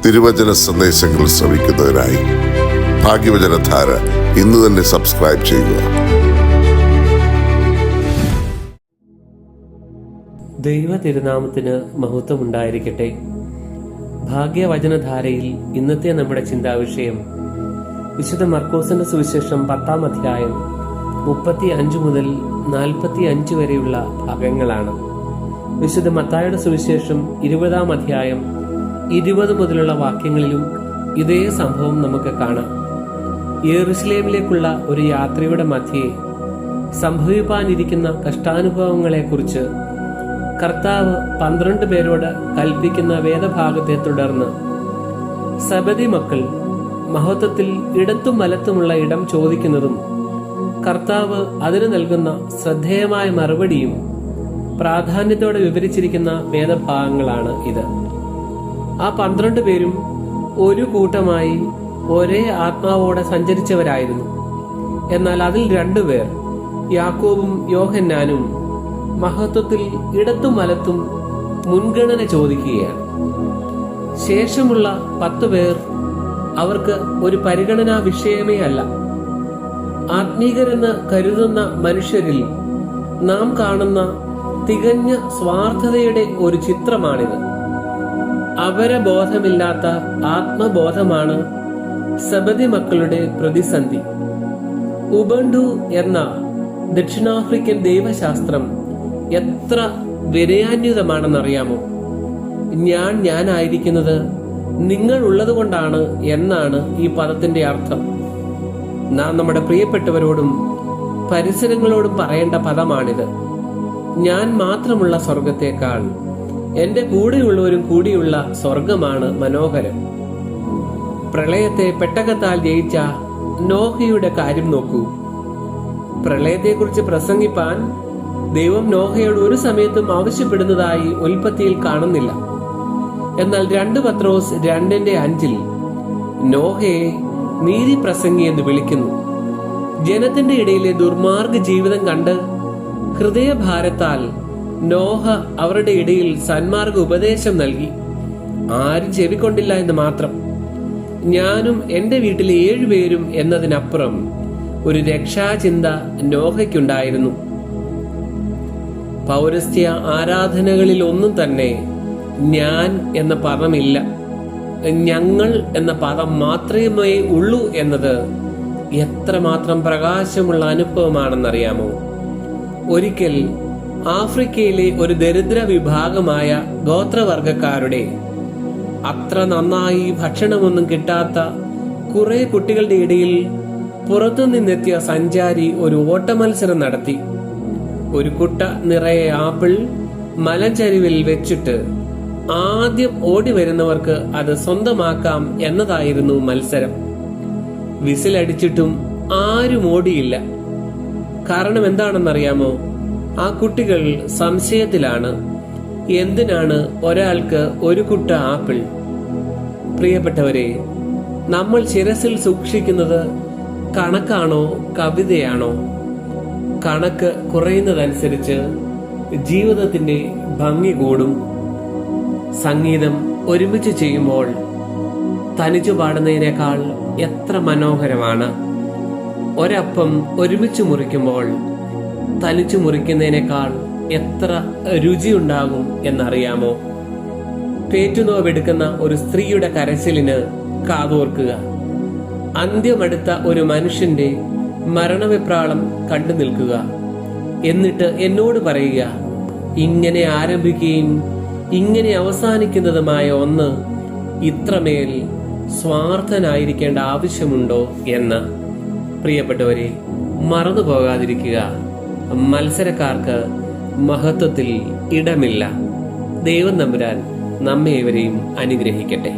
തിരുവചന സന്ദേശങ്ങൾ ശ്രവിക്കുന്നതിനായി ഭാഗ്യവചനധാര ഇന്ന് തന്നെ സബ്സ്ക്രൈബ് ചെയ്യുക. ദൈവ തിരുനാമത്തിന് മഹത്വം ഉണ്ടായിരിക്കട്ടെ. ഭാഗ്യവചനധാരയിൽ ഇന്നത്തെ നമ്മുടെ ചിന്താവിഷയം വിശുദ്ധ മർക്കോസിന്റെ സുവിശേഷം 10-ാം അധ്യായം 35 മുതൽ 45 വരെയുള്ള ഭാഗങ്ങളാണ്. വിശുദ്ധ മത്തായിയുടെ സുവിശേഷം 20-ാം അധ്യായം 20 മുതലുള്ള വാക്യങ്ങളിലും ഇതേ സംഭവം നമുക്ക് കാണാം. യെരുശലേമിലേക്കുള്ള ഒരു യാത്രയുടെ മധ്യേ സംഭവിപ്പാനിരിക്കുന്ന കഷ്ടാനുഭവങ്ങളെക്കുറിച്ച് കർത്താവ് 12 പേരോട് കൽപ്പിക്കുന്ന വേദഭാഗത്തെ തുടർന്ന് സബദി മക്കൾ മഹത്വത്തിൽ ഇടത്തും വലത്തുമുള്ള ഇടം ചോദിക്കുന്നതും കർത്താവ് അതിന് നൽകുന്ന ശ്രദ്ധേയമായ മറുപടിയും പ്രാധാന്യത്തോടെ വിവരിച്ചിരിക്കുന്ന വേദഭാഗങ്ങളാണ് ഇത്. ആ 12 പേരും ഒരു കൂട്ടമായി ഒരേ ആത്മാവോടെ സഞ്ചരിച്ചവരായിരുന്നു. എന്നാൽ അതിൽ 2 പേർ, യാക്കോബും യോഹന്നാനും, മഹത്വത്തിൽ ഇടത്തും വലത്തും മുൻഗണന ചോദിക്കുകയാണ്. ശേഷമുള്ള 10 പേർ അവർക്ക് ഒരു പരിഗണനാ വിഷയമേ അല്ല. ആത്മീകരെന്ന് കരുതുന്ന മനുഷ്യരിൽ നാം കാണുന്ന തികഞ്ഞ സ്വാർത്ഥതയുടെ ഒരു ചിത്രമാണിത്. അപരബോധമില്ലാത്ത ആത്മബോധമാണ് സബദി മക്കളുടെ പ്രതിസന്ധി. ഉബണ്ടു എന്ന ദക്ഷിണാഫ്രിക്കൻ ദൈവശാസ്ത്രം എത്ര വിനയാന്വിതമാണെന്നറിയാമോ? ഞാനായിരിക്കുന്നത് നിങ്ങൾ ഉള്ളത് കൊണ്ടാണ് എന്നാണ് ഈ പദത്തിന്റെ അർത്ഥം. നാം നമ്മുടെ പ്രിയപ്പെട്ടവരോടും പരിസരങ്ങളോടും പറയേണ്ട പദമാണിത്. ഞാൻ മാത്രമുള്ള സ്വർഗത്തേക്കാൾ എന്റെ കൂടെയുള്ളവരും കൂടിയുള്ള സ്വർഗമാണ് മനോഹരം. പ്രളയത്തെ പെട്ടകത്താൽ ജയിച്ച നോഹയുടെ കാര്യം നോക്കൂ. പ്രളയത്തെക്കുറിച്ച് പ്രസംഗിപ്പാൻ ദൈവം നോഹയോട് ഒരു സമയത്തും ആവശ്യപ്പെടുന്നതായി ഉൽപ്പത്തിയിൽ കാണുന്നില്ല. എന്നാൽ 2 പത്രോസ് 2:5 നോഹയെ നീതി പ്രസംഗി എന്ന് വിളിക്കുന്നു. ജനത്തിന്റെ ഇടയിലെ ദുർമാർഗ ജീവിതം കണ്ട് ഹൃദയഭാരത്താൽ നോഹ അവരുടെ ഇടയിൽ സന്മാർഗ ഉപദേശം നൽകി. ആരും ചെവിക്കൊണ്ടില്ല എന്ന് മാത്രം. ഞാനും എന്റെ വീട്ടിലെ 7 പേരും എന്നതിനപ്പുറം ഒരു രക്ഷാചിന്ത നോഹയ്ക്കുണ്ടായിരുന്നു. പൗരസ്ത്യ ആരാധനകളിൽ ഒന്നും തന്നെ ഞാൻ എന്ന പദമില്ല. ഞങ്ങൾ എന്ന പദം മാത്രമേ ഉള്ളൂ എന്നത് എത്രമാത്രം പ്രകാശമുള്ള അനുഭവമാണെന്നറിയാമോ? ഒരിക്കൽ ആഫ്രിക്കയിലെ ഒരു ദരിദ്ര വിഭാഗമായ ഗോത്രവർഗക്കാരുടെ അത്ര നന്നായി ഭക്ഷണമൊന്നും കിട്ടാത്ത കുറെ കുട്ടികളുടെ ഇടയിൽ പുറത്തു നിന്നെത്തിയ സഞ്ചാരി ഒരു ഓട്ടമത്സരം നടത്തി. ഒരു കുട്ട നിറയെ ആപ്പിൾ മലഞ്ചരിവിൽ വെച്ചിട്ട് ആദ്യം ഓടി വരുന്നവർക്ക് അത് സ്വന്തമാക്കാം എന്നതായിരുന്നു മത്സരം. വിസിലടിച്ചിട്ടും ആരും ഓടിയില്ല. കാരണം എന്താണെന്നറിയാമോ? ആ കുട്ടികൾ സംശയത്തിലാണ്. എന്തിനാണ് ഒരാൾക്ക് ഒരു കുട്ട ആപ്പിൾ? പ്രിയപ്പെട്ടവരെ, നമ്മൾ ശിരസിൽ സൂക്ഷിക്കുന്നത് കണക്കാണോ കവിതയാണോ? കണക്ക് കുറയുന്നതനുസരിച്ച് ജീവിതത്തിന്റെ ഭംഗി കൂടും. സംഗീതം ഒരുമിച്ച് ചെയ്യുമ്പോൾ തനിച്ചു പാടുന്നതിനേക്കാൾ എത്ര മനോഹരമാണ്. ഒരപ്പം ഒരുമിച്ച് മുറിക്കുമ്പോൾ തനിച്ചു മുറിക്കുന്നതിനേക്കാൾ എത്ര രുചിയുണ്ടാകും എന്നറിയാമോ? പേറ്റുനോവെടുക്കുന്ന ഒരു സ്ത്രീയുടെ കരച്ചിലിന് കാതോർക്കുക. അന്ത്യമെടുത്ത ഒരു മനുഷ്യന്റെ മരണവിപ്രാളം കണ്ടു നിൽക്കുക. എന്നിട്ട് എന്നോട് പറയുക, ഇങ്ങനെ ആരംഭിക്കുകയും ഇങ്ങനെ അവസാനിക്കുന്നതുമായ ഒന്ന് ഇത്രമേൽ സ്വാർത്ഥനായിരിക്കേണ്ട ആവശ്യമുണ്ടോ എന്ന്. പ്രിയപ്പെട്ടവരെ, മറന്നു പോകാതിരിക്കുക. മത്സരക്കാർക്ക് മഹത്വത്തിൽ ഇടമില്ല. ദൈവം തമ്പുരാൻ നമ്മെ ഏവരെയും അനുഗ്രഹിക്കട്ടെ.